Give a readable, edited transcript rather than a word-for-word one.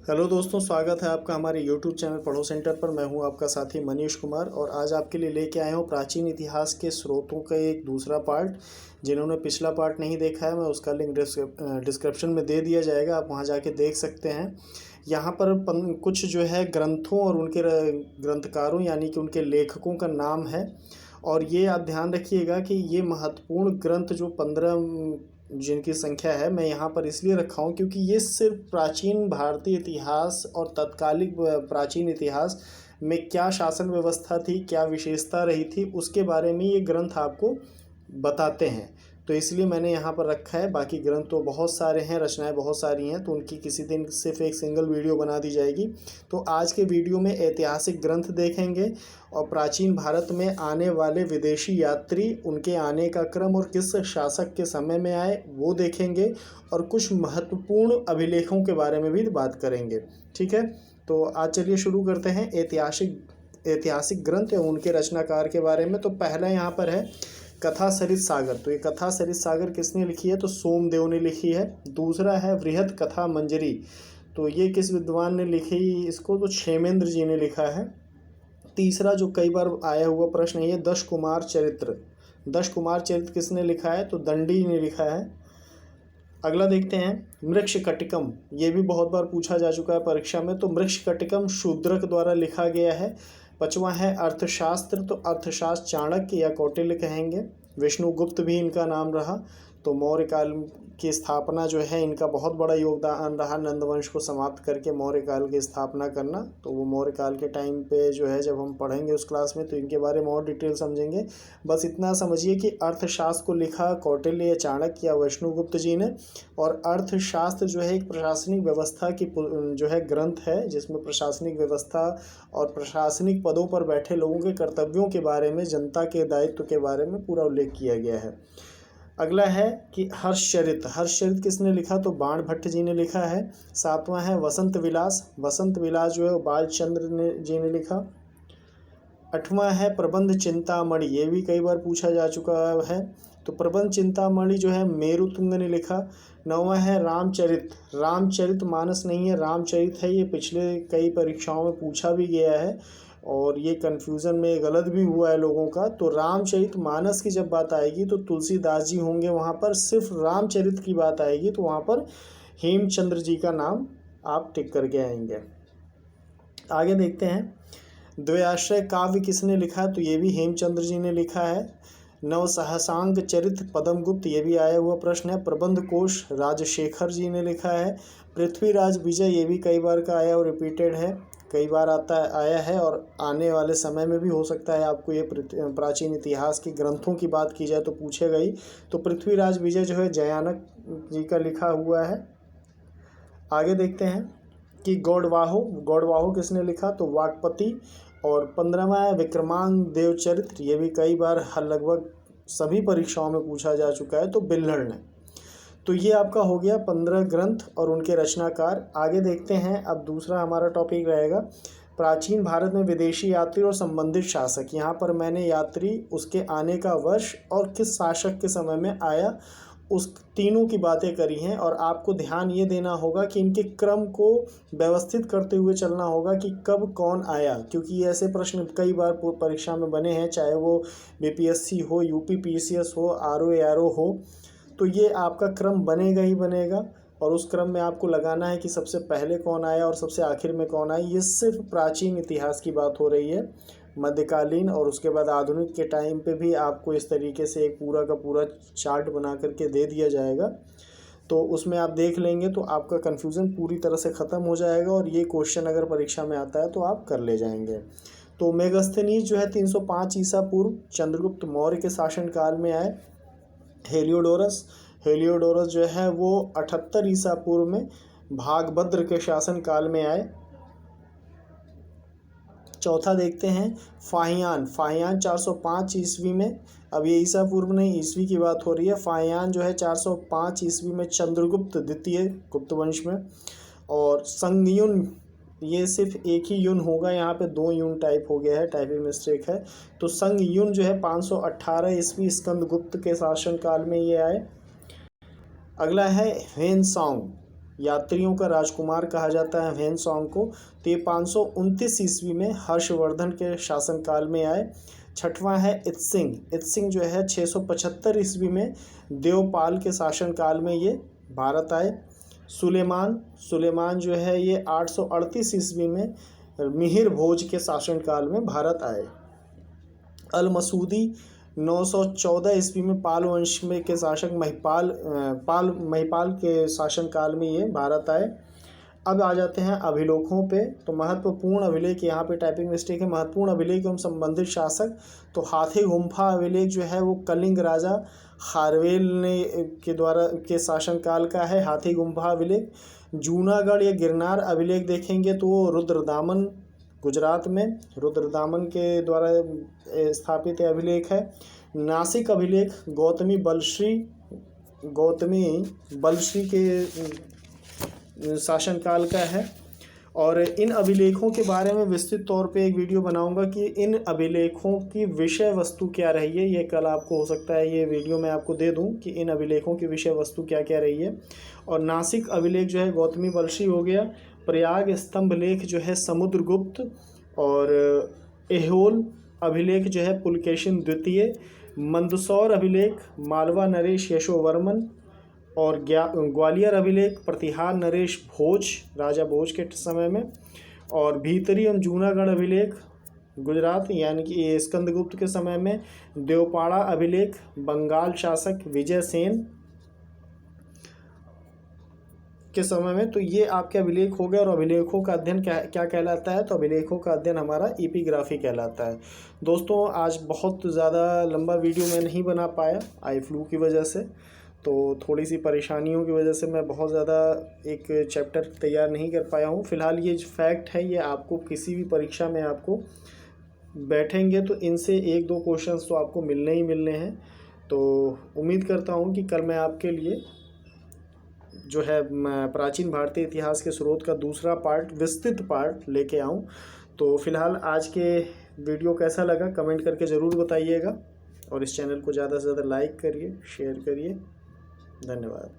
Hello दोस्तों, स्वागत है आपका हमारे यूट्यूब चैनल पढ़ो सेंटर पर। मैं हूं आपका साथी मनीष कुमार और आज आपके लिए लेके आया हूं प्राचीन इतिहास के स्रोतों का एक दूसरा पार्ट। जिन्होंने पिछला पार्ट नहीं देखा है, मैं उसका लिंक डिस्क्रिप्शन में दे दिया जाएगा, आप वहां जाके देख सकते हैं। यहाँ पर कुछ जो है ग्रंथों और उनके ग्रंथकारों यानी कि उनके लेखकों का नाम है। और ये आप ध्यान रखिएगा कि ये महत्वपूर्ण ग्रंथ जो 15 जिनकी संख्या है, मैं यहाँ पर इसलिए रखा हूँ क्योंकि ये सिर्फ प्राचीन भारतीय इतिहास और तत्कालिक प्राचीन इतिहास में क्या शासन व्यवस्था थी, क्या विशेषता रही थी, उसके बारे में ये ग्रंथ आपको बताते हैं। तो इसलिए मैंने यहाँ पर रखा है। बाकी ग्रंथ तो बहुत सारे हैं, रचनाएं बहुत सारी हैं, तो उनकी किसी दिन सिर्फ एक सिंगल वीडियो बना दी जाएगी। तो आज के वीडियो में ऐतिहासिक ग्रंथ देखेंगे और प्राचीन भारत में आने वाले विदेशी यात्री, उनके आने का क्रम और किस शासक के समय में आए वो देखेंगे, और कुछ महत्वपूर्ण अभिलेखों के बारे में भी बात करेंगे। ठीक है, तो आज चलिए शुरू करते हैं ऐतिहासिक ग्रंथ और उनके रचनाकार के बारे में। तो पहला यहाँ पर है कथा सरित सागर। तो ये कथा सरित सागर किसने लिखी है? तो सोमदेव ने लिखी है। दूसरा है वृहत कथा मंजरी। तो ये किस विद्वान ने लिखी इसको? तो क्षेमेंद्र जी ने लिखा है। तीसरा जो कई बार आया हुआ प्रश्न है, दश कुमार चरित्र। दश कुमार चरित्र किसने लिखा है? तो दंडी ने लिखा है। अगला देखते हैं मृक्ष कटिकम। ये भी बहुत बार पूछा जा चुका है परीक्षा में। तो मृक्ष कटिकम शूद्रक द्वारा लिखा गया है। पांचवा है अर्थशास्त्र। तो अर्थशास्त्र चाणक्य या कौटिल्य कहेंगे। विष्णुगुप्त भी इनका नाम रहा। तो मौर्य काल की स्थापना जो है, इनका बहुत बड़ा योगदान रहा नंदवंश को समाप्त करके मौर्य काल की स्थापना करना। तो वो मौर्य काल के टाइम पे जो है, जब हम पढ़ेंगे उस क्लास में तो इनके बारे में और डिटेल समझेंगे। बस इतना समझिए कि अर्थशास्त्र को लिखा कौटिल्य या चाणक्य या विष्णुगुप्त जी ने। और अर्थशास्त्र जो है एक प्रशासनिक व्यवस्था की जो है ग्रंथ है, जिसमें प्रशासनिक व्यवस्था और प्रशासनिक पदों पर बैठे लोगों के कर्तव्यों के बारे में, जनता के दायित्व के बारे में पूरा उल्लेख किया गया है। अगला है कि हर्षचरित। हर्षचरित किसने लिखा? तो बाण भट्ट जी ने लिखा है। सातवां है वसंत विलास। वसंत विलास जो है बालचंद्र जी ने लिखा। आठवां है प्रबंध चिंतामणि। ये भी कई बार पूछा जा चुका है। तो प्रबंध चिंतामणि जो है मेरुतुंग ने लिखा। नौवां है रामचरित। रामचरित मानस नहीं है, रामचरित है। ये पिछले कई परीक्षाओं में पूछा भी गया है और ये कन्फ्यूज़न में गलत भी हुआ है लोगों का। तो रामचरित मानस की जब बात आएगी तो तुलसीदास जी होंगे वहाँ पर। सिर्फ रामचरित की बात आएगी तो वहाँ पर हेमचंद्र जी का नाम आप टिक करके आएंगे। आगे देखते हैं द्वयाश्रय काव्य किसने लिखा? तो ये भी हेमचंद्र जी ने लिखा है। नव सहसांग चरित पद्मगुप्त, ये भी आया हुआ प्रश्न है। प्रबंध कोश राजशेखर जी ने लिखा है। पृथ्वीराज विजय, ये भी कई बार का आया और रिपीटेड है, कई बार आया है और आने वाले समय में भी हो सकता है आपको ये प्राचीन इतिहास के ग्रंथों की बात की जाए तो पूछेगा ही। तो पृथ्वीराज विजय जो है जयानक जी का लिखा हुआ है। आगे देखते हैं कि गौड़वाहो किसने लिखा? तो वाकपति। और 15वां है विक्रमांग देवचरित्र। ये भी कई बार लगभग सभी परीक्षाओं में पूछा जा चुका है, तो बिल्हड़ ने। तो ये आपका हो गया 15 ग्रंथ और उनके रचनाकार। आगे देखते हैं, अब दूसरा हमारा टॉपिक रहेगा प्राचीन भारत में विदेशी यात्री और संबंधित शासक। यहाँ पर मैंने यात्री, उसके आने का वर्ष और किस शासक के समय में आया, उस तीनों की बातें करी हैं। और आपको ध्यान ये देना होगा कि इनके क्रम को व्यवस्थित करते हुए चलना होगा कि कब कौन आया, क्योंकि ऐसे प्रश्न कई बार परीक्षा में बने हैं, चाहे वो बीपीएससी हो, यूपीपीसीएस हो, आरओ हो। तो ये आपका क्रम बनेगा ही बनेगा और उस क्रम में आपको लगाना है कि सबसे पहले कौन आया और सबसे आखिर में कौन आया। ये सिर्फ प्राचीन इतिहास की बात हो रही है। मध्यकालीन और उसके बाद आधुनिक के टाइम पे भी आपको इस तरीके से एक पूरा का पूरा चार्ट बना करके दे दिया जाएगा, तो उसमें आप देख लेंगे तो आपका कन्फ्यूज़न पूरी तरह से ख़त्म हो जाएगा और ये क्वेश्चन अगर परीक्षा में आता है तो आप कर ले जाएंगे। तो मेगस्थनीज जो है 305 ईसा पूर्व चंद्रगुप्त मौर्य के शासनकाल में आए। हेलियोडोरस जो है वो 78 ईसा पूर्व में भागभद्र के शासनकाल में आए। चौथा देखते हैं फाहियान 405 ईस्वी में। अब ये ईसा पूर्व नहीं, ईस्वी की बात हो रही है। फाहियान जो है 405 ईस्वी में चंद्रगुप्त द्वितीय गुप्त वंश में। और संगयुन, ये सिर्फ एक ही यून होगा, यहाँ पे 2 यून टाइप हो गया है, टाइपिंग मिस्टेक है। तो संगयुन जो है 518 ईस्वी स्कंदगुप्त के शासनकाल में ये आए। अगला है ह्वेनसांग। यात्रियों का राजकुमार कहा जाता है ह्वेनसांग को। तो ये 529 ईस्वी में हर्षवर्धन के शासनकाल में आए। छठवां है इत्सिंग। इत्सिंग जो है 675 ईस्वी में देवपाल के शासनकाल में ये भारत आए। सुलेमान जो है ये 838 ईस्वी में मिहिर भोज के शासनकाल में भारत आए। अल मसूदी 914 ईस्वी में पाल वंश में के शासक महिपाल के शासनकाल में ये भारत आए। अब आ जाते हैं अभिलेखों पे। तो महत्वपूर्ण अभिलेख, यहाँ पे टाइपिंग मिस्टेक है, महत्वपूर्ण अभिलेख एवं संबंधित शासक। तो हाथी गुम्फा अभिलेख जो है वो कलिंग राजा खारवेल ने के द्वारा के शासनकाल का है, हाथी गुम्फा अभिलेख। जूनागढ़ या गिरनार अभिलेख देखेंगे तो वो रुद्रदामन गुजरात में रुद्रदामन के द्वारा स्थापित अभिलेख है। नासिक अभिलेख गौतमी बलश्री के शासनकाल का है। और इन अभिलेखों के बारे में विस्तृत तौर पे एक वीडियो बनाऊंगा कि इन अभिलेखों की विषय वस्तु क्या रही है। ये कल आपको हो सकता है ये वीडियो मैं आपको दे दूं कि इन अभिलेखों की विषय वस्तु क्या क्या रही है। और नासिक अभिलेख जो है गौतमी बलश्री हो गया। प्रयाग स्तंभ लेख जो है समुद्रगुप्त। और एहोल अभिलेख जो है पुलकेशिन द्वितीय। मंदसौर अभिलेख मालवा नरेश यशोवर्मन। और ग्वालियर अभिलेख प्रतिहार नरेश भोज, राजा भोज के समय में। और भीतरी एवं जूनागढ़ अभिलेख गुजरात यानी कि स्कंदगुप्त के समय में। देवपाड़ा अभिलेख बंगाल शासक विजय सेन के समय में। तो ये आपके अभिलेख हो गए। और अभिलेखों का अध्ययन क्या कहलाता है? तो अभिलेखों का अध्ययन हमारा एपिग्राफी कहलाता है। दोस्तों आज बहुत ज़्यादा लंबा वीडियो मैं नहीं बना पाया आई फ्लू की वजह से, तो थोड़ी सी परेशानियों की वजह से मैं बहुत ज़्यादा एक चैप्टर तैयार नहीं कर पाया हूँ। फ़िलहाल ये फैक्ट है, ये आपको किसी भी परीक्षा में आपको बैठेंगे तो इनसे 1-2 क्वेश्चंस तो आपको मिलने ही मिलने हैं। तो उम्मीद करता हूँ कि कल मैं आपके लिए जो है प्राचीन भारतीय इतिहास के स्रोत का दूसरा पार्ट, विस्तृत पार्ट लेके आऊँ। तो फ़िलहाल आज के वीडियो कैसा लगा कमेंट करके ज़रूर बताइएगा। और इस चैनल को ज़्यादा से ज़्यादा लाइक करिए, शेयर करिए। धन्यवाद।